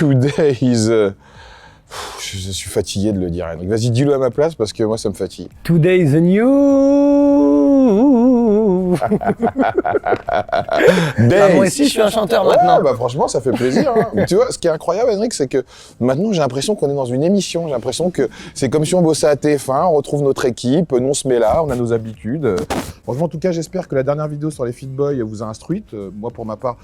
Today is... Je suis fatigué de le dire. Donc vas-y, dis-le à ma place parce que moi, ça me fatigue. Today is the new. Moi aussi, je suis un chanteur maintenant. Ouais, bah franchement, ça fait plaisir. Hein. Tu vois, ce qui est incroyable, Henrik, c'est que maintenant, j'ai l'impression qu'on est dans une émission. J'ai l'impression que c'est comme si on bossait à TF1, on retrouve notre équipe, nous on se met là, on a nos habitudes. Franchement, en tout cas, j'espère que la dernière vidéo sur les Fit Boys vous a instruite. Moi, pour ma part,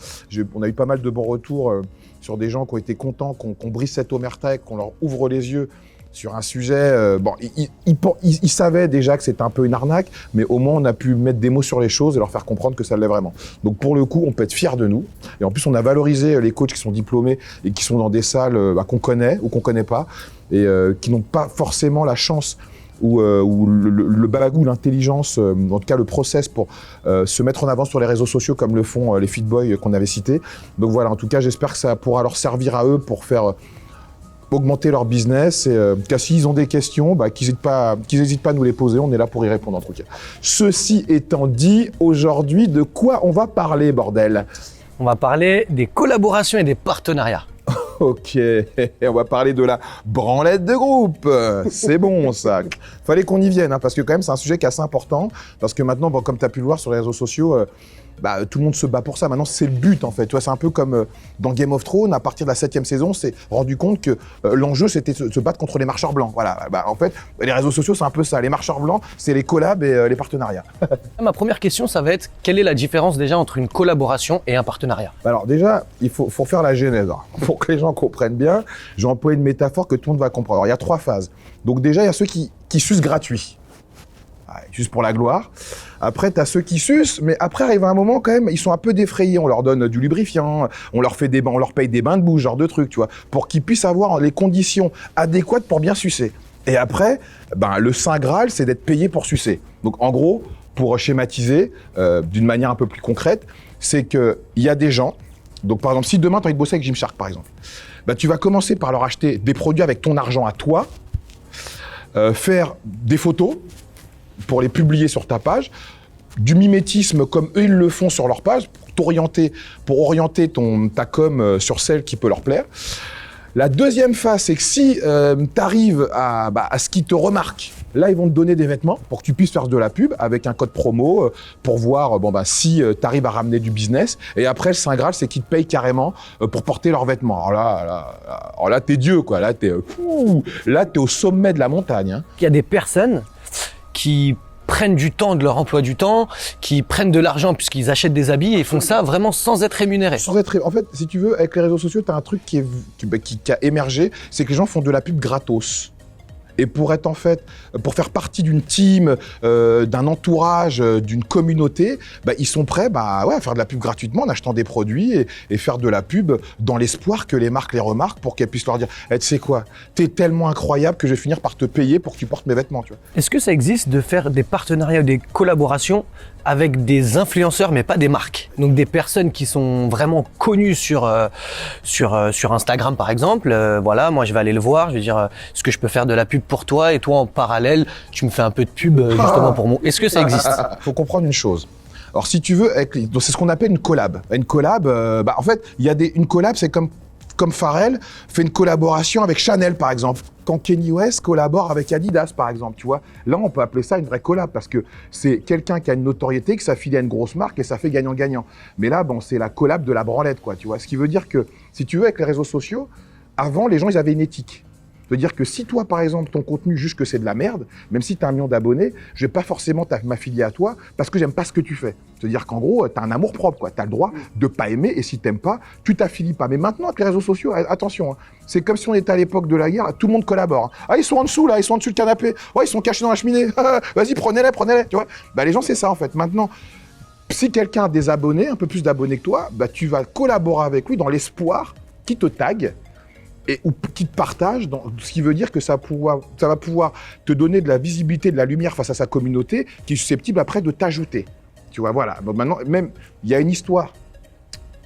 on a eu pas mal de bons retours sur des gens qui ont été contents, qu'on brise cette omerta et qu'on leur ouvre les yeux sur un sujet. Bon, ils savaient déjà que c'était un peu une arnaque, mais au moins on a pu mettre des mots sur les choses et leur faire comprendre que ça l'est vraiment. Donc pour le coup, on peut être fiers de nous. Et en plus, on a valorisé les coachs qui sont diplômés et qui sont dans des salles qu'on connaît ou qu'on connaît pas et qui n'ont pas forcément la chance ou le bagou, l'intelligence, en tout cas le process pour se mettre en avant sur les réseaux sociaux comme le font les Fit Boys qu'on avait cités. Donc voilà, en tout cas, j'espère que ça pourra leur servir à eux pour faire augmenter leur business et s'ils ont des questions, qu'ils n'hésitent pas à nous les poser, on est là pour y répondre en tout cas. Ceci étant dit, aujourd'hui, de quoi on va parler, bordel? On va parler des collaborations et des partenariats. Ok, on va parler de la branlette de groupe. C'est bon ça. Fallait qu'on y vienne, hein, parce que quand même c'est un sujet qui est assez important. Parce que maintenant, bon, comme tu as pu le voir sur les réseaux sociaux, tout le monde se bat pour ça. Maintenant, c'est le but en fait. Tu vois, c'est un peu comme dans Game of Thrones, à partir de la 7e saison, on s'est rendu compte que l'enjeu c'était de se battre contre les marcheurs blancs. Voilà, en fait, les réseaux sociaux c'est un peu ça. Les marcheurs blancs, c'est les collabs et les partenariats. Ma première question, ça va être quelle est la différence déjà entre une collaboration et un partenariat? Alors déjà, il faut faire la genèse. Hein. Pour que les gens comprennent bien, j'ai employé une métaphore que tout le monde va comprendre. Alors, il y a 3 phases. Donc déjà, il y a ceux qui sucent gratuit. Ils sucent pour la gloire. Après, tu as ceux qui sucent, mais après arrive un moment quand même, ils sont un peu défrayés. On leur donne du lubrifiant, on leur paye des bains de boue, genre de trucs, tu vois, pour qu'ils puissent avoir les conditions adéquates pour bien sucer. Et après, le Saint Graal, c'est d'être payé pour sucer. Donc en gros, pour schématiser d'une manière un peu plus concrète, c'est qu'il y a des gens. Donc par exemple, si demain tu as envie de bosser avec Gymshark par exemple, tu vas commencer par leur acheter des produits avec ton argent à toi, faire des photos pour les publier sur ta page, du mimétisme comme eux ils le font sur leur page, pour orienter ta com sur celle qui peut leur plaire. La deuxième phase, c'est que si tu arrives à ce qu'ils te remarquent, là, ils vont te donner des vêtements pour que tu puisses faire de la pub avec un code promo pour voir si tu arrives à ramener du business. Et après, le Saint Graal, c'est qu'ils te payent carrément pour porter leurs vêtements. Alors là, t'es Dieu, quoi. Là, t'es au sommet de la montagne. Hein. Il y a des personnes qui prennent du temps de leur emploi du temps, qui prennent de l'argent puisqu'ils achètent des habits et font ça vraiment sans être rémunérés. En fait, si tu veux, avec les réseaux sociaux, tu as un truc qui a émergé, c'est que les gens font de la pub gratos. Et pour faire partie d'une team, d'un entourage, d'une communauté, ils sont prêts à faire de la pub gratuitement en achetant des produits et faire de la pub dans l'espoir que les marques les remarquent pour qu'elles puissent leur dire tu sais quoi, t'es tellement incroyable que je vais finir par te payer pour que tu portes mes vêtements. Tu vois. Est-ce que ça existe de faire des partenariats ou des collaborations avec des influenceurs mais pas des marques? Donc des personnes qui sont vraiment connues sur Instagram par exemple, voilà, moi je vais aller le voir, je vais dire est-ce que je peux faire de la pub pour toi et toi en parallèle tu me fais un peu de pub justement pour moi. Est-ce que ça existe? Faut comprendre une chose. Alors si tu veux, donc c'est ce qu'on appelle une collab. Une collab, en fait, une collab, c'est comme Pharrell fait une collaboration avec Chanel par exemple. Quand Kanye West collabore avec Adidas par exemple, tu vois. Là, on peut appeler ça une vraie collab parce que c'est quelqu'un qui a une notoriété, qui s'affilie à une grosse marque et ça fait gagnant-gagnant. Mais là, c'est la collab de la branlette, quoi, tu vois. Ce qui veut dire que, si tu veux, avec les réseaux sociaux, avant, les gens, ils avaient une éthique. C'est-à-dire que si toi, par exemple, ton contenu juge que c'est de la merde, même si tu as 1 million d'abonnés, je vais pas forcément m'affilier à toi parce que j'aime pas ce que tu fais. C'est-à-dire qu'en gros, tu as un amour propre, quoi. Tu as le droit de pas aimer et si t'aimes pas, tu t'affilies pas. Mais maintenant, avec les réseaux sociaux, attention, hein, c'est comme si on était à l'époque de la guerre, tout le monde collabore. Hein. Ah, ils sont en dessous, là, ils sont en dessous du canapé. Ouais, ils sont cachés dans la cheminée. Vas-y, prenez-les, tu vois. Les gens, c'est ça, en fait. Maintenant, si quelqu'un a des abonnés, un peu plus d'abonnés que toi, tu vas collaborer avec lui dans l'espoir qu'il te tague ou qui te partage, ce qui veut dire que ça va pouvoir te donner de la visibilité, de la lumière face à sa communauté qui est susceptible après de t'ajouter. Tu vois, voilà. Donc maintenant, même, il y a une histoire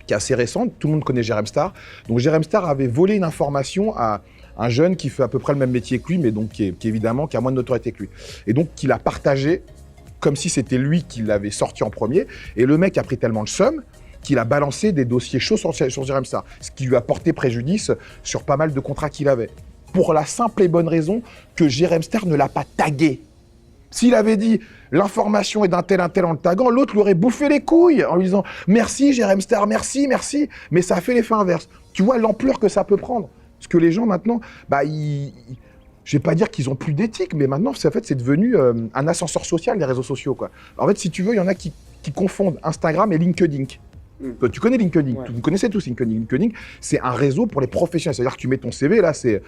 qui est assez récente, tout le monde connaît Jérém Star. Donc Jérém Star avait volé une information à un jeune qui fait à peu près le même métier que lui, mais donc qui a moins de notoriété que lui. Et donc, qu'il a partagé comme si c'était lui qui l'avait sorti en premier. Et le mec a pris tellement le seum qu'il a balancé des dossiers chauds sur Jérém Star, ce qui lui a porté préjudice sur pas mal de contrats qu'il avait. Pour la simple et bonne raison que Jérém Star ne l'a pas tagué. S'il avait dit l'information est d'un tel en le taguant, l'autre lui aurait bouffé les couilles en lui disant merci Jérém Star, merci. Mais ça a fait l'effet inverse. Tu vois l'ampleur que ça peut prendre. Parce que les gens maintenant, je vais pas dire qu'ils ont plus d'éthique, mais maintenant, en fait, c'est devenu un ascenseur social, les réseaux sociaux, quoi. En fait, si tu veux, il y en a qui confondent Instagram et LinkedIn. Toi, tu connais LinkedIn, Ouais. vous connaissez tous LinkedIn. LinkedIn, c'est un réseau pour les professionnels. C'est-à-dire que tu mets ton CV, là, c'est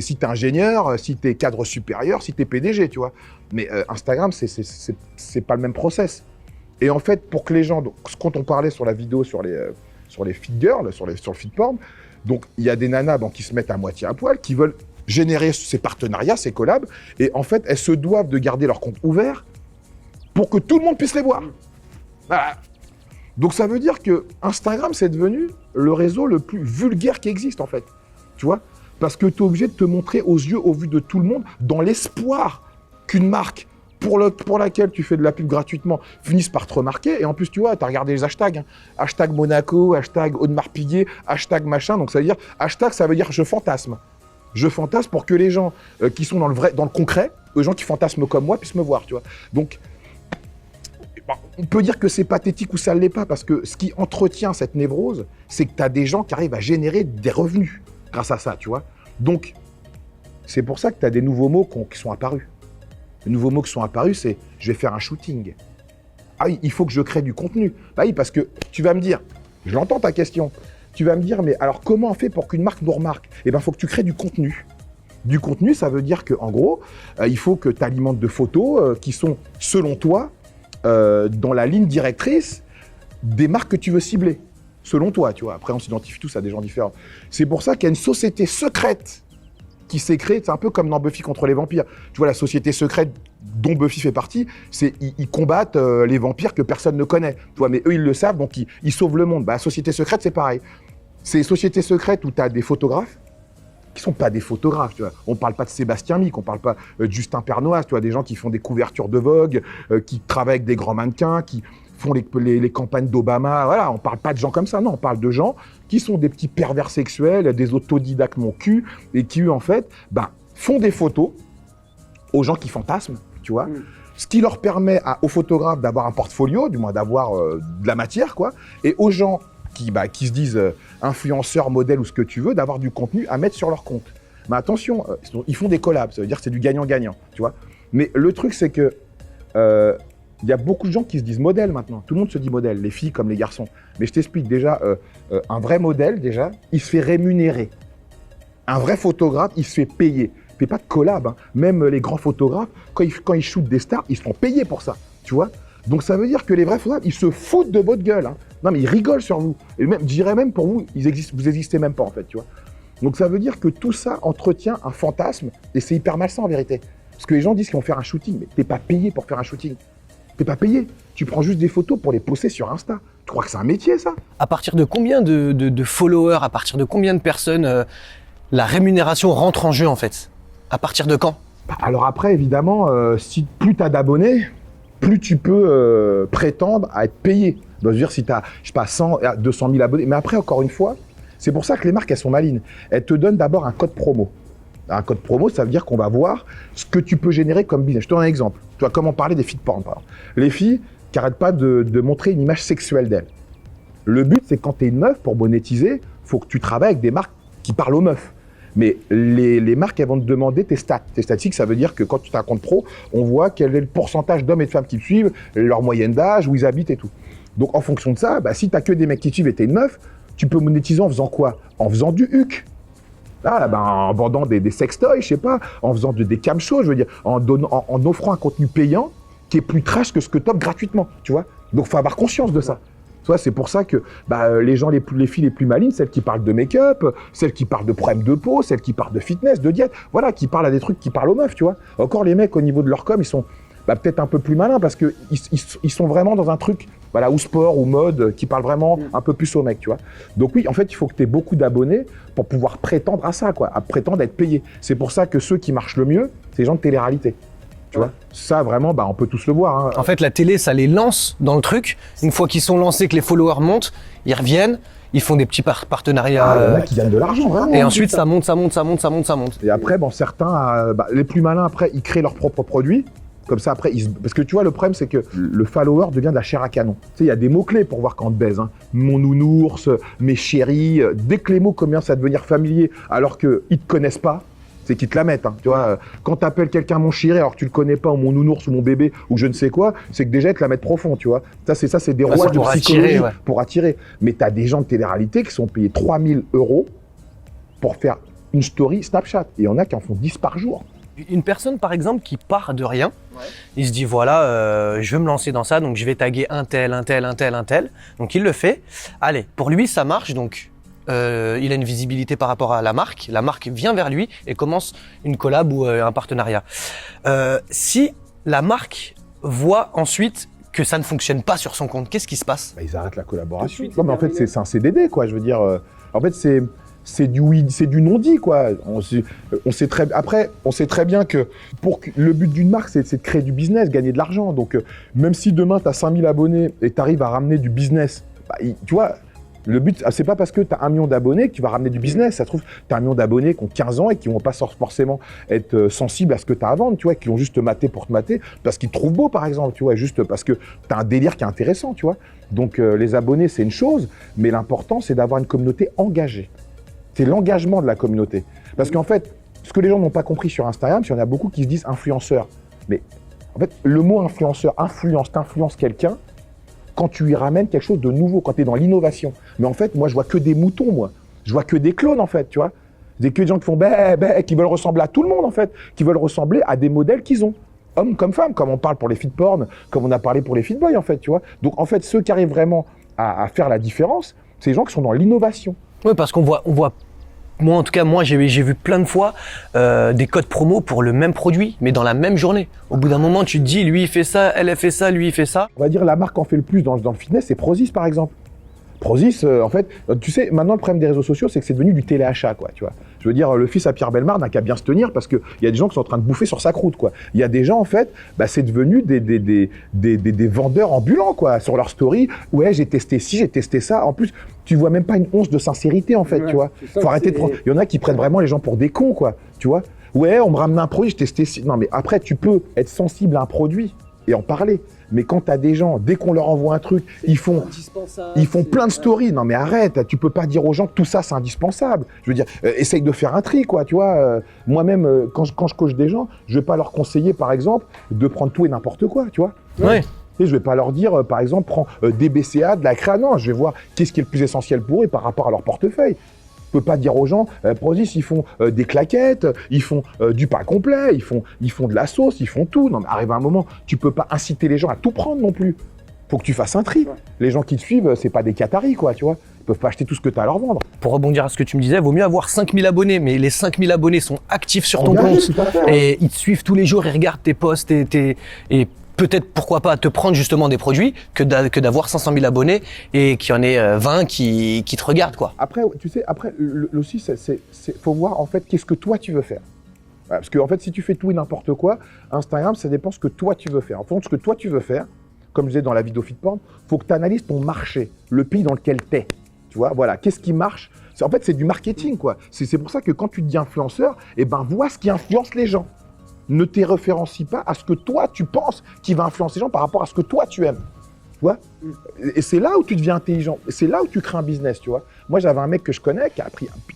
si tu es ingénieur, si tu es cadre supérieur, si tu es PDG, tu vois. Mais Instagram, c'est pas le même process. Et en fait, pour que les gens, donc, quand on parlait sur la vidéo, sur les feed girls, sur le feed porn, donc il y a des nanas qui se mettent à moitié à poil, qui veulent générer ces partenariats, ces collabs, et en fait, elles se doivent de garder leur compte ouvert pour que tout le monde puisse les voir. Voilà. Donc ça veut dire que Instagram, c'est devenu le réseau le plus vulgaire qui existe, en fait. Tu vois ? Parce que tu es obligé de te montrer aux yeux, au vu de tout le monde, dans l'espoir qu'une marque pour laquelle tu fais de la pub gratuitement finisse par te remarquer. Et en plus, tu vois, tu as regardé les hashtags. Hein. Hashtag Monaco, hashtag Audemars Piguet, hashtag machin. Donc ça veut dire, hashtag, ça veut dire je fantasme. Je fantasme pour que les gens qui sont dans le concret, les gens qui fantasment comme moi, puissent me voir, tu vois. Donc, on peut dire que c'est pathétique ou ça ne l'est pas, parce que ce qui entretient cette névrose, c'est que tu as des gens qui arrivent à générer des revenus grâce à ça, tu vois. Donc, c'est pour ça que tu as des nouveaux mots qui sont apparus. Les nouveaux mots qui sont apparus, c'est « je vais faire un shooting ». Ah oui, il faut que je crée du contenu. Bah oui, parce que tu vas me dire, je l'entends ta question, tu vas me dire, mais alors comment on fait pour qu'une marque nous remarque ? Eh bien, il faut que tu crées du contenu. Du contenu, ça veut dire qu'en gros, il faut que tu alimentes de photos qui sont, selon toi, dans la ligne directrice des marques que tu veux cibler. Selon toi, tu vois. Après, on s'identifie tous à des gens différents. C'est pour ça qu'il y a une société secrète qui s'est créée. C'est un peu comme dans Buffy contre les vampires. Tu vois, la société secrète dont Buffy fait partie, c'est ils combattent les vampires que personne ne connaît. Tu vois, mais eux, ils le savent, donc ils sauvent le monde. Bah, la société secrète, c'est pareil. C'est une société secrète où tu as des photographes qui sont pas des photographes, tu vois. On parle pas de Sébastien Mick, on parle pas de Justin Pernoise, tu vois, des gens qui font des couvertures de Vogue, qui travaillent avec des grands mannequins, qui font les campagnes d'Obama. Voilà, on parle pas de gens comme ça, non, on parle de gens qui sont des petits pervers sexuels, des autodidactes mon cul, et qui, eux, en fait, font des photos aux gens qui fantasment, tu vois. Ce qui leur permet aux photographes d'avoir un portfolio, du moins d'avoir de la matière, quoi, et aux gens qui se disent influenceurs, modèles ou ce que tu veux, d'avoir du contenu à mettre sur leur compte. Mais attention, ils font des collabs, ça veut dire que c'est du gagnant-gagnant, tu vois. Mais le truc, c'est que y a beaucoup de gens qui se disent modèles maintenant. Tout le monde se dit modèle, les filles comme les garçons. Mais je t'explique déjà, un vrai modèle, déjà, il se fait rémunérer. Un vrai photographe, il se fait payer. Il ne fait pas de collab. Hein. Même les grands photographes, quand ils shootent des stars, ils se font payer pour ça, tu vois. Donc ça veut dire que les vrais photographes, ils se foutent de votre gueule. Hein. Non, mais ils rigolent sur vous. Et même, je dirais même pour vous, vous n'existez même pas, en fait, tu vois. Donc ça veut dire que tout ça entretient un fantasme, et c'est hyper malsain, en vérité. Parce que les gens disent qu'ils vont faire un shooting, mais t'es pas payé pour faire un shooting. T'es pas payé. Tu prends juste des photos pour les poster sur Insta. Tu crois que c'est un métier, ça ? À partir de combien de followers, à partir de combien de personnes la rémunération rentre en jeu, en fait ? À partir de quand ? Alors après, évidemment, si plus tu as d'abonnés, plus tu peux prétendre à être payé. Donc, je veux dire, si tu as, je sais pas, 100, 200 000 abonnés. Mais après, encore une fois, c'est pour ça que les marques, elles sont malines. Elles te donnent d'abord un code promo. Un code promo, ça veut dire qu'on va voir ce que tu peux générer comme business. Je te donne un exemple. Tu vois, comment parler des feed porn, par exemple. Les filles qui n'arrêtent pas de montrer une image sexuelle d'elles. Le but, c'est quand tu es une meuf, pour monétiser, il faut que tu travailles avec des marques qui parlent aux meufs. Mais les marques, elles vont te demander tes stats. Tes statistiques, ça veut dire que quand tu as un compte pro, on voit quel est le pourcentage d'hommes et de femmes qui te suivent, leur moyenne d'âge, où ils habitent et tout. Donc, en fonction de ça, si tu n'as que des mecs qui te suivent et tu es une meuf, tu peux monétiser en faisant quoi ? En faisant du huc. En vendant des sextoys, je sais pas, en faisant des cam shows, je veux dire, en offrant un contenu payant qui est plus trash que ce que tu offres gratuitement, tu vois. Donc, il faut avoir conscience de ça. Tu vois, c'est pour ça que les filles les plus malines, celles qui parlent de make-up, celles qui parlent de problèmes de peau, celles qui parlent de fitness, de diète, voilà, qui parlent à des trucs qui parlent aux meufs, tu vois. Encore les mecs, au niveau de leur com, ils sont peut-être un peu plus malins parce qu'ils sont vraiment dans un truc, voilà, ou sport, ou mode, qui parle vraiment un peu plus aux mecs, tu vois. Donc oui, en fait, il faut que tu aies beaucoup d'abonnés pour pouvoir prétendre à ça, quoi, à prétendre être payé. C'est pour ça que ceux qui marchent le mieux, c'est les gens de télé-réalité. Tu vois, ça vraiment, on peut tous le voir. Hein. En fait, la télé, ça les lance dans le truc. Une fois qu'ils sont lancés, que les followers montent, ils reviennent, ils font des petits partenariats. Il y en a qui gagnent de l'argent, vraiment. Et ensuite, ça monte, ça monte, ça monte, ça monte, ça monte. Et après, certains, les plus malins, après, ils créent leurs propres produits. Comme ça, après, parce que tu vois, le problème, c'est que le follower devient de la chair à canon. Tu sais, il y a des mots-clés pour voir quand on te baise. Hein. Mon nounours, mes chéris. Dès que les mots commencent à devenir familiers, alors qu'ils ne te connaissent pas, c'est qu'ils te la mettent. Hein. Tu vois, quand tu appelles quelqu'un mon chéri, alors que tu le connais pas, ou mon nounours, ou mon bébé, ou je ne sais quoi, c'est que déjà, ils te la mettent profond, tu vois. Ça, c'est des rouages de psychologie pour attirer. Mais tu as des gens de télé-réalité qui sont payés 3 000 € pour faire une story Snapchat. Et il y en a qui en font 10 par jour. Une personne, par exemple, qui part de rien, il se dit, voilà, je veux me lancer dans ça, donc je vais taguer un tel. Donc, il le fait. Allez, pour lui, ça marche, donc il a une visibilité par rapport à la marque. La marque vient vers lui et commence une collab ou un partenariat. Si la marque voit ensuite que ça ne fonctionne pas sur son compte, qu'est-ce qui se passe ? Ils arrêtent la collaboration. Non, mais en fait, c'est un CDD, quoi. Je veux dire, en fait, c'est du non-dit, quoi. On sait très bien que le but d'une marque, c'est de créer du business, gagner de l'argent. Donc, même si demain, tu as 5000 abonnés et tu arrives à ramener du business, tu vois, le but, c'est pas parce que tu as 1 million d'abonnés que tu vas ramener du business. Ça se trouve, tu as 1 million d'abonnés qui ont 15 ans et qui vont pas forcément être sensibles à ce que tu as à vendre, tu vois, qui vont juste te mater pour te mater parce qu'ils te trouvent beau, par exemple, tu vois, juste parce que tu as un délire qui est intéressant, tu vois. Donc, les abonnés, c'est une chose, mais l'important, c'est d'avoir une communauté engagée. C'est l'engagement de la communauté. Parce qu'en fait, ce que les gens n'ont pas compris sur Instagram, c'est qu'il y en a beaucoup qui se disent influenceurs. Mais en fait, le mot influenceur, t'influences quelqu'un quand tu lui ramènes quelque chose de nouveau, quand tu es dans l'innovation. Mais en fait, moi, je vois que des moutons, moi. Je vois que des clones, en fait, tu vois. Que des gens qui font qui veulent ressembler à tout le monde, en fait. Qui veulent ressembler à des modèles qu'ils ont. Hommes comme femmes, comme on parle pour les fit porn, comme on a parlé pour les fit boys, en fait, tu vois. Donc, en fait, ceux qui arrivent vraiment à faire la différence, c'est les gens qui sont dans l'innovation. Oui, parce qu'on voit. Moi, en tout cas, j'ai vu plein de fois des codes promo pour le même produit, mais dans la même journée. Au bout d'un moment, tu te dis, lui, il fait ça, elle fait ça, lui, il fait ça. On va dire la marque qui en fait le plus dans le fitness, c'est Prozis, par exemple. Prozis, en fait, tu sais, maintenant, le problème des réseaux sociaux, c'est que c'est devenu du téléachat, quoi, tu vois. Je veux dire, le fils à Pierre Bellemare n'a qu'à bien se tenir parce qu'il y a des gens qui sont en train de bouffer sur sa croûte, quoi. Il y a des gens, en fait, c'est devenu des vendeurs ambulants, quoi, sur leur story. Ouais, j'ai testé ci, j'ai testé ça. En plus, tu vois même pas une once de sincérité, en fait, tu vois. Faut arrêter de prendre. Il y en a qui prennent vraiment les gens pour des cons, quoi, tu vois. Ouais, on me ramène un produit, j'ai testé ci. Non, mais après, tu peux être sensible à un produit et en parler. Mais quand tu as des gens, dès qu'on leur envoie un truc, ils font plein de stories. Non mais arrête, tu peux pas dire aux gens que tout ça c'est indispensable. Je veux dire, essaye de faire un tri, quoi, tu vois. Moi-même, quand je coach des gens, je vais pas leur conseiller, par exemple, de prendre tout et n'importe quoi, tu vois. Ouais. Et je vais pas leur dire, par exemple, prends des BCA, de la créa. Non, je vais voir qu'est-ce qui est le plus essentiel pour eux par rapport à leur portefeuille. Je peux pas dire aux gens, Prozis, ils font des claquettes, ils font du pain complet, ils font de la sauce, ils font tout. Non, mais arrive un moment, tu peux pas inciter les gens à tout prendre non plus. Faut que tu fasses un tri. Ouais. Les gens qui te suivent, c'est pas des Qataris, quoi, tu vois. Ils peuvent pas acheter tout ce que tu as à leur vendre. Pour rebondir à ce que tu me disais, vaut mieux avoir 5000 abonnés, mais les 5000 abonnés sont actifs sur ton compte et ils te suivent tous les jours, ils regardent tes posts et peut-être, pourquoi pas, te prendre justement des produits que d'avoir 500 000 abonnés et qu'il y en ait 20 qui te regardent, quoi. Après, tu sais, aussi, faut voir en fait qu'est-ce que toi tu veux faire. Parce que en fait, si tu fais tout et n'importe quoi, Instagram, ça dépend ce que toi tu veux faire. En fonction de ce que toi tu veux faire, comme je disais dans la vidéo Fitporn, faut que tu analyses ton marché, le pays dans lequel tu es. Tu vois, voilà, qu'est-ce qui marche ? En fait, c'est du marketing, quoi. C'est pour ça que quand tu te dis influenceur, vois ce qui influence les gens. Ne te référencie pas à ce que toi, tu penses qui va influencer les gens par rapport à ce que toi, tu aimes. Tu vois ? Et c'est là où tu deviens intelligent. C'est là où tu crées un business, tu vois. Moi, j'avais un mec que je connais qui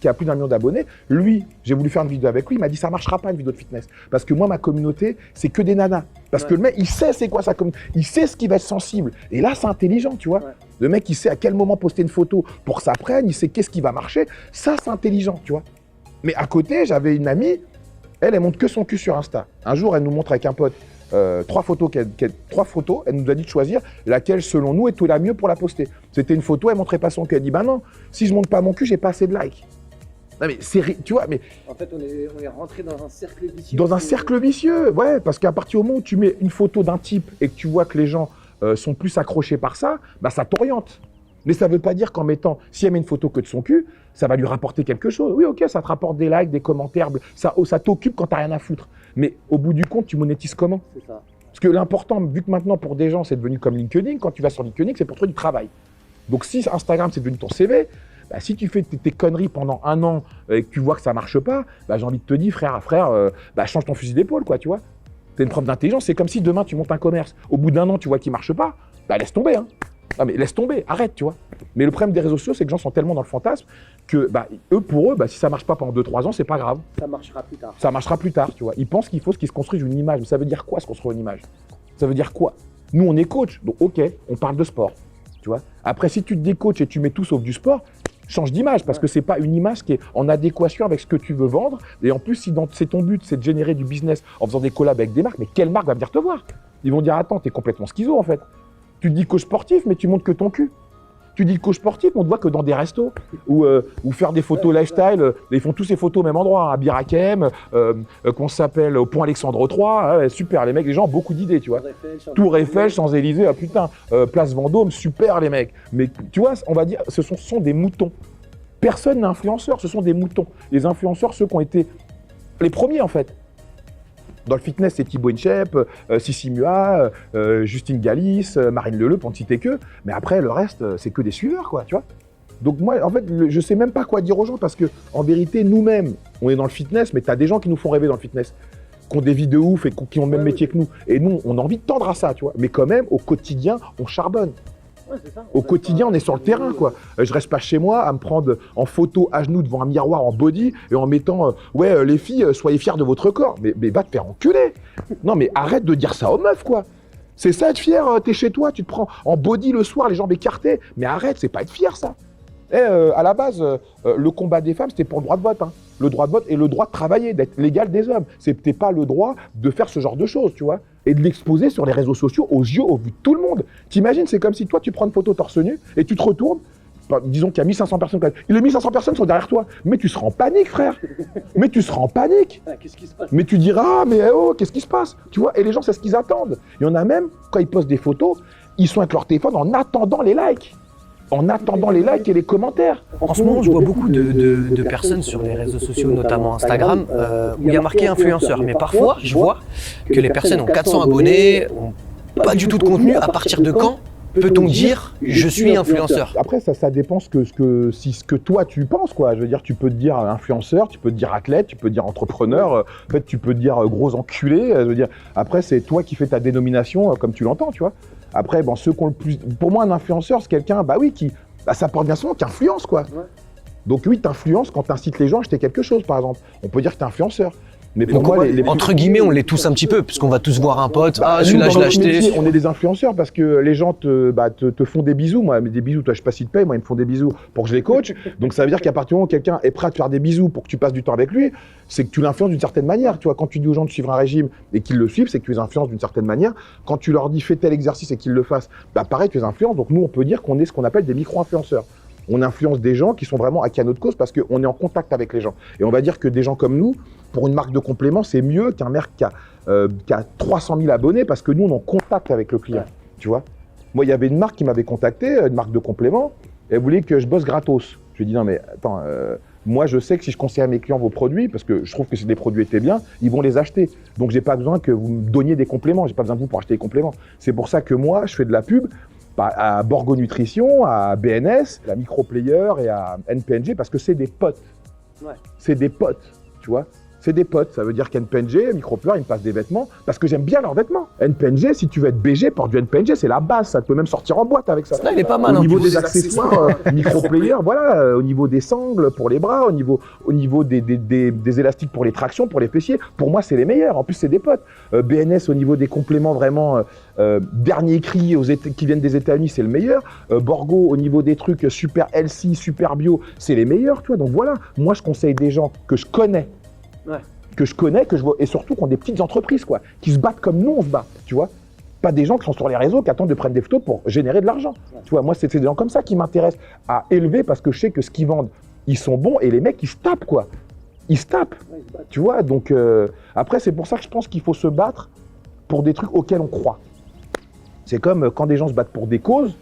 a plus d'1 million d'abonnés. Lui, j'ai voulu faire une vidéo avec lui. Il m'a dit, ça ne marchera pas, une vidéo de fitness. Parce que moi, ma communauté, c'est que des nanas. Parce que le mec, il sait c'est quoi sa communauté. Il sait ce qui va être sensible. Et là, c'est intelligent, tu vois. Ouais. Le mec, il sait à quel moment poster une photo pour que ça prenne. Il sait qu'est-ce qui va marcher. Ça, c'est intelligent, tu vois. Mais à côté, j'avais une amie. Elle montre que son cul sur Insta. Un jour, elle nous montre avec un pote 3 photos. Elle nous a dit de choisir laquelle, selon nous, est la mieux pour la poster. C'était une photo, elle montrait pas son cul. Elle dit, non, si je montre pas mon cul, j'ai pas assez de likes. Non mais tu vois, mais... En fait, on est rentré dans un cercle vicieux. Dans un cercle vicieux, ouais, parce qu'à partir du moment où tu mets une photo d'un type et que tu vois que les gens sont plus accrochés par ça, ça t'oriente. Mais ça veut pas dire qu'en mettant, si elle met une photo que de son cul, ça va lui rapporter quelque chose. Oui, ok, ça te rapporte des likes, des commentaires, ça t'occupe quand t'as rien à foutre. Mais au bout du compte, tu monétises comment? C'est ça. Parce que l'important, vu que maintenant pour des gens c'est devenu comme LinkedIn, quand tu vas sur LinkedIn, c'est pour toi du travail. Donc si Instagram c'est devenu ton CV, bah, si tu fais tes conneries pendant 1 an et que tu vois que ça marche pas, bah, j'ai envie de te dire frère, bah, change ton fusil d'épaule quoi, tu vois. T'es une preuve d'intelligence, c'est comme si demain tu montes un commerce. Au bout d'1 an tu vois qu'il marche pas, bah laisse tomber hein. Non mais laisse tomber, arrête, tu vois. Mais le problème des réseaux sociaux, c'est que les gens sont tellement dans le fantasme que bah, pour eux, bah, si ça marche pas pendant 2-3 ans, c'est pas grave. Ça marchera plus tard. Ça marchera plus tard, tu vois. Ils pensent qu'il faut qu'ils se construisent une image. Mais ça veut dire quoi se construire une image? Ça veut dire quoi? Nous, on est coach, donc ok, on parle de sport, tu vois. Après, si tu te dis coach et tu mets tout sauf du sport, change d'image parce que c'est pas une image qui est en adéquation avec ce que tu veux vendre. Et en plus, si c'est ton but, c'est de générer du business en faisant des collabs avec des marques, mais quelle marque va venir te voir? Ils vont dire attends, t'es complètement schizo en fait. Tu te dis coach sportif, mais tu montres que ton cul. Tu dis coach sportif, on te voit que dans des restos ou faire des photos lifestyle. Ils font tous ces photos au même endroit, à Birakem, qu'on s'appelle au Pont Alexandre III. Super, les mecs, les gens ont beaucoup d'idées, tu vois. Tour Eiffel, Champs-Élysées, ah putain, Place Vendôme, super les mecs. Mais tu vois, on va dire, ce sont des moutons. Personne n'est influenceur, ce sont des moutons. Les influenceurs, ceux qui ont été les premiers en fait. Dans le fitness, c'est Thibaut InShape, Sissi Mua, Justine Galis, Marine Leleu, pour ne citer que. Mais après, le reste, c'est que des suiveurs, quoi, tu vois. Donc moi, en fait, je sais même pas quoi dire aux gens parce que, en vérité, nous-mêmes, on est dans le fitness, mais tu as des gens qui nous font rêver dans le fitness, qui ont des vies de ouf et qui ont le même métier que nous. Et nous, on a envie de tendre à ça, tu vois. Mais quand même, au quotidien, on charbonne. Ouais, c'est ça. Au quotidien, on est sur le terrain, quoi. Je reste pas chez moi à me prendre en photo à genoux devant un miroir en body et en mettant les filles, soyez fiers de votre corps. Mais va te faire enculer. Non, mais arrête de dire ça aux meufs, quoi. C'est ça être fier, t'es chez toi, tu te prends en body le soir, les jambes écartées. Mais arrête, c'est pas être fier, ça. À la base, le combat des femmes, c'était pour le droit de vote. Hein. Le droit de vote et le droit de travailler, d'être l'égal des hommes. C'était pas le droit de faire ce genre de choses, tu vois. Et de l'exposer sur les réseaux sociaux aux yeux, au vu de tout le monde. T'imagines, c'est comme si toi, tu prends une photo torse nu et tu te retournes. Disons qu'il y a 1500 personnes. Les 1500 personnes sont derrière toi. Mais tu seras en panique, frère. Mais tu seras en panique. Ah, qu'est-ce qui se passe? Mais tu diras, ah, mais oh, qu'est-ce qui se passe? Tu vois, et les gens, c'est ce qu'ils attendent. Il y en a même, quand ils postent des photos, ils sont avec leur téléphone en attendant les likes. En attendant les likes et les commentaires. En ce moment, je vois beaucoup de personnes sur les réseaux sociaux, notamment Instagram, où il y a marqué influenceur. Mais parfois, je vois que les personnes ont 400 abonnés, ont pas du tout de contenu. À partir de quand peut-on dire je suis influenceur? Après, ça dépend ce que toi tu penses, quoi. Je veux dire, tu peux te dire influenceur, tu peux te dire athlète, tu peux te dire entrepreneur, en fait, tu peux te dire gros enculé. Je veux dire, après, c'est toi qui fais ta dénomination comme tu l'entends, tu vois. Après, bon, ceux qui ont le plus. Pour moi, un influenceur, c'est quelqu'un, ça porte bien son nom, qui influence, quoi. Ouais. Donc, oui, t'influences quand t'incites les gens à acheter quelque chose, par exemple. On peut dire que t'es influenceur. Mais pour moi, entre guillemets, on l'est tous un petit peu, puisqu'on va tous voir un pote. Celui-là, je l'ai acheté. On est des influenceurs parce que les gens te font des bisous. Moi, mais des bisous, toi, je sais pas s'ils te payent, moi, ils me font des bisous pour que je les coach. Donc, ça veut dire qu'à partir du moment où quelqu'un est prêt à te faire des bisous pour que tu passes du temps avec lui, c'est que tu l'influences d'une certaine manière. Tu vois, quand tu dis aux gens de suivre un régime et qu'ils le suivent, c'est que tu les influences d'une certaine manière. Quand tu leur dis fais tel exercice et qu'ils le fassent, pareil, tu les influences. Donc, nous, on peut dire qu'on est ce qu'on appelle des micro-influenceurs. On influence des gens qui sont vraiment acquis à notre cause parce qu'on est en contact avec les gens. Et on va dire que des gens comme nous, pour une marque de complément, c'est mieux qu'un mec qui a 300 000 abonnés parce que nous, on est en contact avec le client. Ouais. Tu vois. Moi, il y avait une marque qui m'avait contacté, une marque de complément. Elle voulait que je bosse gratos. Je lui ai dit non, mais attends, moi, je sais que si je conseille à mes clients vos produits, parce que je trouve que si les produits étaient bien, ils vont les acheter. Donc, j'ai pas besoin que vous me donniez des compléments. J'ai pas besoin de vous pour acheter des compléments. C'est pour ça que moi, je fais de la pub à Borgo Nutrition, à BNS, à Microplayer et à NPNG parce que c'est des potes. Ouais. C'est des potes, tu vois. C'est des potes. Ça veut dire qu'NPNG, Microplayer, ils me passent des vêtements parce que j'aime bien leurs vêtements. NPNG, si tu veux être BG, porte du NPNG, c'est la base. Ça peut même sortir en boîte avec ça. Là, il est pas mal. Au niveau des accessoires, Microplayer, voilà. Au niveau des sangles pour les bras, au niveau des élastiques pour les tractions, pour les fessiers. Pour moi, c'est les meilleurs. En plus, c'est des potes. BNS, au niveau des compléments vraiment dernier cri qui viennent des États-Unis, c'est le meilleur. Borgo, au niveau des trucs super healthy, super bio, c'est les meilleurs. Tu vois. Donc voilà, moi, je conseille des gens que je connais. Ouais. Que je vois, et surtout qui ont des petites entreprises, quoi, qui se battent comme nous, on se bat, tu vois. Pas des gens qui sont sur les réseaux, qui attendent de prendre des photos pour générer de l'argent. Ouais. Tu vois, moi, c'est des gens comme ça qui m'intéressent à élever parce que je sais que ce qu'ils vendent, ils sont bons et les mecs, ils se tapent, quoi. Ils se tapent, ouais, tu vois. Donc, après, c'est pour ça que je pense qu'il faut se battre pour des trucs auxquels on croit. C'est comme quand des gens se battent pour des causes,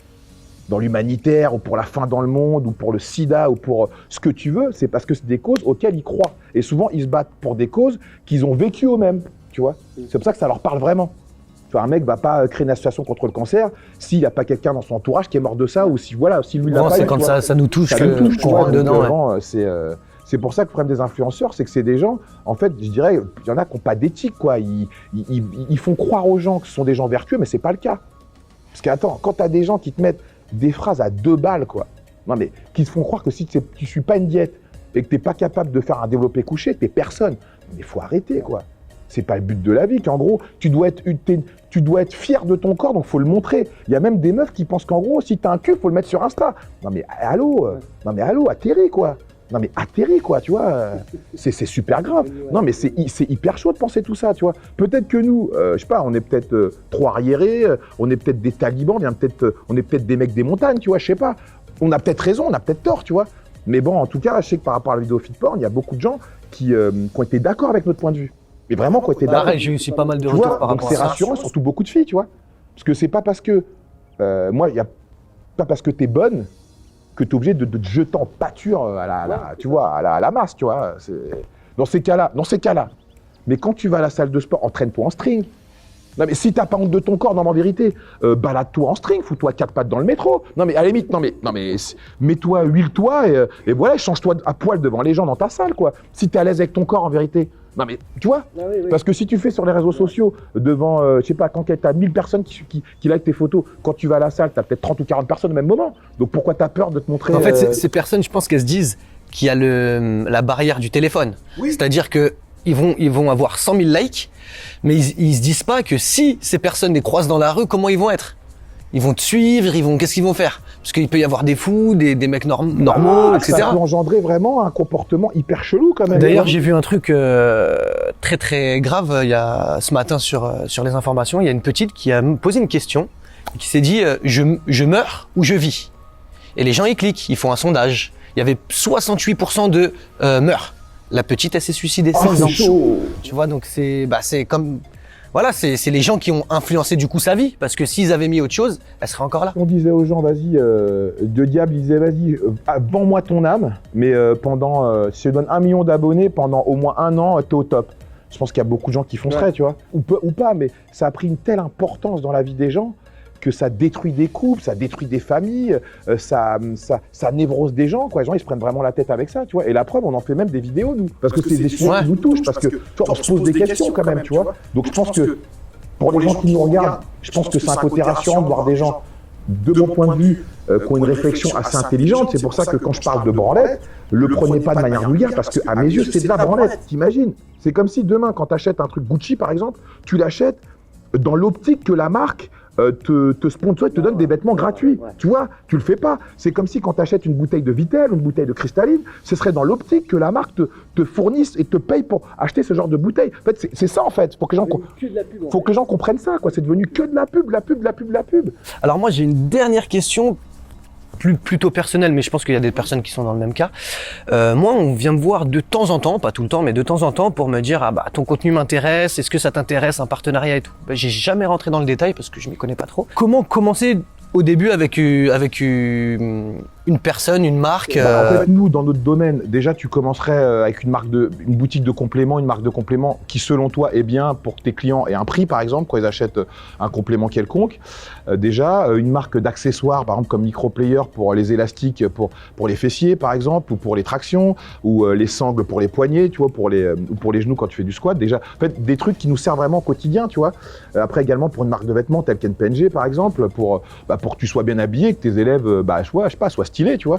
dans l'humanitaire ou pour la faim dans le monde ou pour le sida ou pour ce que tu veux, c'est parce que c'est des causes auxquelles ils croient. Et souvent, ils se battent pour des causes qu'ils ont vécues eux-mêmes, tu vois. C'est pour ça que ça leur parle vraiment. Tu vois, un mec va pas créer une association contre le cancer s'il n'a pas quelqu'un dans son entourage qui est mort de ça ou si, voilà, si lui l'a pas eu. C'est quand ça nous touche qu'on rentre dedans. C'est pour ça que le problème des influenceurs, c'est que c'est des gens, en fait, je dirais, il y en a qui n'ont pas d'éthique, quoi. Ils font croire aux gens que ce sont des gens vertueux, mais c'est pas le cas. Parce que, attends, quand tu as des gens qui te mettent des phrases à 2 balles, quoi, non mais qui te font croire que si tu ne suis pas une diète et que tu n'es pas capable de faire un développé couché, tu n'es personne. Mais il faut arrêter, quoi. C'est pas le but de la vie, qu'en gros, tu dois être fier de ton corps, donc faut le montrer. Il y a même des meufs qui pensent qu'en gros, si tu as un cul, faut le mettre sur Insta. Non mais allô, atterris, quoi. Non mais atterris, quoi, tu vois, c'est super grave. Non mais c'est hyper chaud de penser tout ça, tu vois. Peut-être que nous, je sais pas, on est peut-être trop arriérés, on est peut-être des talibans, on est peut-être des mecs des montagnes, tu vois, je sais pas. On a peut-être raison, on a peut-être tort, tu vois. Mais bon, en tout cas, je sais que par rapport à la vidéo Fitporn, il y a beaucoup de gens qui ont été d'accord avec notre point de vue. Mais vraiment, qui ont été d'accord. Pareil, j'ai eu aussi pas mal de retours par rapport à ça. Donc c'est rassurant, surtout beaucoup de filles, tu vois. Parce que c'est pas parce que, pas parce que t'es bonne que tu es obligé de te jeter en pâture à la masse, tu vois. Dans ces cas-là. Mais quand tu vas à la salle de sport, entraîne-toi en string. Non mais si t'as pas honte de ton corps, non mais en vérité, balade-toi en string, fous-toi 4 pattes dans le métro. Non mais à la limite, non mais mets-toi, huile-toi et voilà, change-toi à poil devant les gens dans ta salle, quoi. Si t'es à l'aise avec ton corps, en vérité. Non mais, tu vois, parce que si tu fais sur les réseaux sociaux, devant, je sais pas, quand t'as 1000 personnes qui like tes photos, quand tu vas à la salle, t'as peut-être 30 ou 40 personnes au même moment. Donc pourquoi t'as peur de te montrer... En fait, ces personnes, je pense qu'elles se disent qu'il y a la barrière du téléphone. Oui. C'est-à-dire que ils vont avoir 100 000 likes, mais ils se disent pas que si ces personnes les croisent dans la rue, comment ils vont être? Ils vont te suivre, qu'est-ce qu'ils vont faire? Parce qu'il peut y avoir des fous, des mecs normaux, etc. Ça peut engendrer vraiment un comportement hyper chelou quand même. D'ailleurs, j'ai vu un truc très très grave ce matin sur les informations. Il y a une petite qui a posé une question, qui s'est dit je meurs ou je vis. Et les gens y cliquent, ils font un sondage. Il y avait 68% de meurent. La petite, elle s'est suicidée 16 ans. Tu vois, donc c'est comme... Voilà, c'est les gens qui ont influencé du coup sa vie, parce que s'ils avaient mis autre chose, elle serait encore là. On disait aux gens, vas-y, de diable, ils disaient, vas-y, vends-moi ton âme, mais si je donne 1 million d'abonnés, pendant au moins 1 an, t'es au top. Je pense qu'il y a beaucoup de gens qui fonceraient, tu vois, ou pas, mais ça a pris une telle importance dans la vie des gens que ça détruit des couples, ça détruit des familles, ça névrose des gens, quoi. Les gens, ils se prennent vraiment la tête avec ça, tu vois. Et la preuve, on en fait même des vidéos, nous. Parce que c'est des sujets qui nous touchent, parce que, tu vois, on se pose des questions quand même, tu vois. Donc je pense que, pour les gens qui nous regardent, je pense que c'est un côté rassurant de voir des gens, de mon point de vue, qui ont une réflexion assez intelligente. C'est pour ça que quand je parle de branlette, le prenez pas de manière vulgaire, parce qu'à mes yeux, c'est de la branlette, t'imagines. C'est comme si demain, quand tu achètes un truc Gucci, par exemple, tu l'achètes dans l'optique que la marque te sponsor, te donne des vêtements gratuits. Ouais. Tu vois, tu le fais pas. C'est comme si quand tu achètes une bouteille de Vittel ou une bouteille de cristalline, ce serait dans l'optique que la marque te fournisse et te paye pour acheter ce genre de bouteille. En fait, c'est ça en fait. Faut que les gens comprennent ça, quoi. C'est devenu que de la pub. Alors moi, j'ai une dernière question. Plutôt personnel, mais je pense qu'il y a des personnes qui sont dans le même cas. Moi, on vient me voir de temps en temps, pas tout le temps, mais de temps en temps pour me dire ton contenu m'intéresse, est-ce que ça t'intéresse, un partenariat et tout. J'ai jamais rentré dans le détail parce que je m'y connais pas trop. Comment commencer au début avec une personne, une marque En fait, nous, dans notre domaine, déjà, tu commencerais avec une boutique de compléments, une marque de compléments qui, selon toi, est bien pour tes clients et un prix, par exemple, quand ils achètent un complément quelconque. Déjà, une marque d'accessoires, par exemple, comme Microplayer pour les élastiques, pour les fessiers, par exemple, ou pour les tractions, ou les sangles pour les poignets, tu vois, ou pour les genoux quand tu fais du squat. Déjà, en fait, des trucs qui nous servent vraiment au quotidien, tu vois. Après, également, pour une marque de vêtements telle qu'NPNG, par exemple, pour que tu sois bien habillé, que tes élèves, je sais pas, soient stylés, tu vois,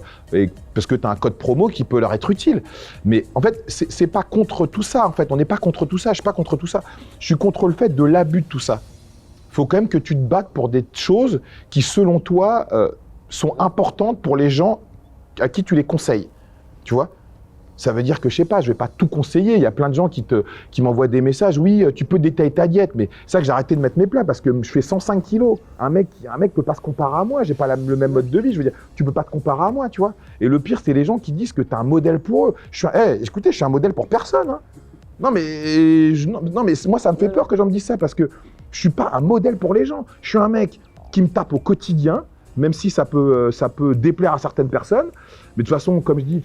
parce que tu as un code promo qui peut leur être utile. Mais en fait, c'est pas contre tout ça, en fait. On n'est pas contre tout ça, je suis pas contre tout ça. Je suis contre le fait de l'abus de tout ça. Il faut quand même que tu te battes pour des choses qui, selon toi, sont importantes pour les gens à qui tu les conseilles, tu vois. Ça veut dire que, je sais pas, je vais pas tout conseiller. Il y a plein de gens qui m'envoient des messages. Oui, tu peux détailler ta diète, mais c'est ça que j'ai arrêté de mettre mes plats parce que je fais 105 kilos. Un mec peut pas se comparer à moi. J'ai pas le même mode de vie. Je veux dire, tu peux pas te comparer à moi, tu vois. Et le pire, c'est les gens qui disent que tu es un modèle pour eux. Écoutez, je suis un modèle pour personne. Hein. Non, mais moi, ça me fait peur que les gens me disent ça parce que je suis pas un modèle pour les gens. Je suis un mec qui me tape au quotidien, même si ça peut déplaire à certaines personnes. Mais de toute façon, comme je dis,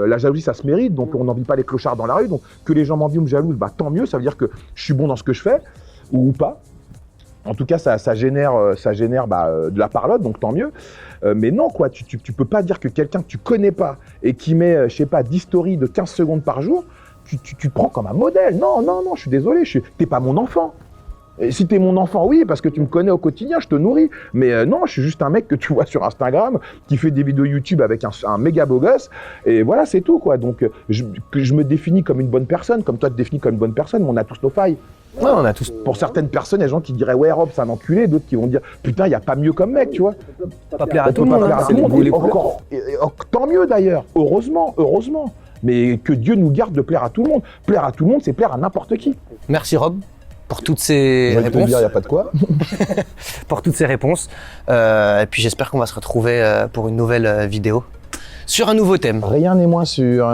la jalousie, ça se mérite, donc on n'envie pas les clochards dans la rue. Donc que les gens m'envient ou me jalousent, bah, tant mieux, ça veut dire que je suis bon dans ce que je fais, ou pas. En tout cas, ça génère de la parlotte, donc tant mieux. Mais non, quoi, tu peux pas dire que quelqu'un que tu connais pas et qui met, je sais pas, 10 stories de 15 secondes par jour, tu te prends comme un modèle. Non, je suis désolé, t'es pas mon enfant. Et si t'es mon enfant, oui, parce que tu me connais au quotidien, je te nourris. Mais non, je suis juste un mec que tu vois sur Instagram, qui fait des vidéos YouTube avec un méga beau gosse. Et voilà, c'est tout, quoi. Donc, je me définis comme une bonne personne, comme toi te définis comme une bonne personne, mais on a tous nos failles. Ouais, on a tous. Pour certaines personnes, il y a des gens qui diraient ouais Rob c'est un enculé, d'autres qui vont dire putain il n'y a pas mieux comme mec, tu vois. Pas plaire à On tout peut le pas monde, plaire hein, à c'est tout le monde, les goûts, les encore, tant mieux d'ailleurs, heureusement. Mais que Dieu nous garde de plaire à tout le monde. Plaire à tout le monde, c'est plaire à n'importe qui. Merci Rob pour toutes ces Je vais te réponses. dire, il n'y a pas de quoi. Pour toutes ces réponses. Et puis j'espère qu'on va se retrouver pour une nouvelle vidéo sur un nouveau thème. Rien n'est moins sûr.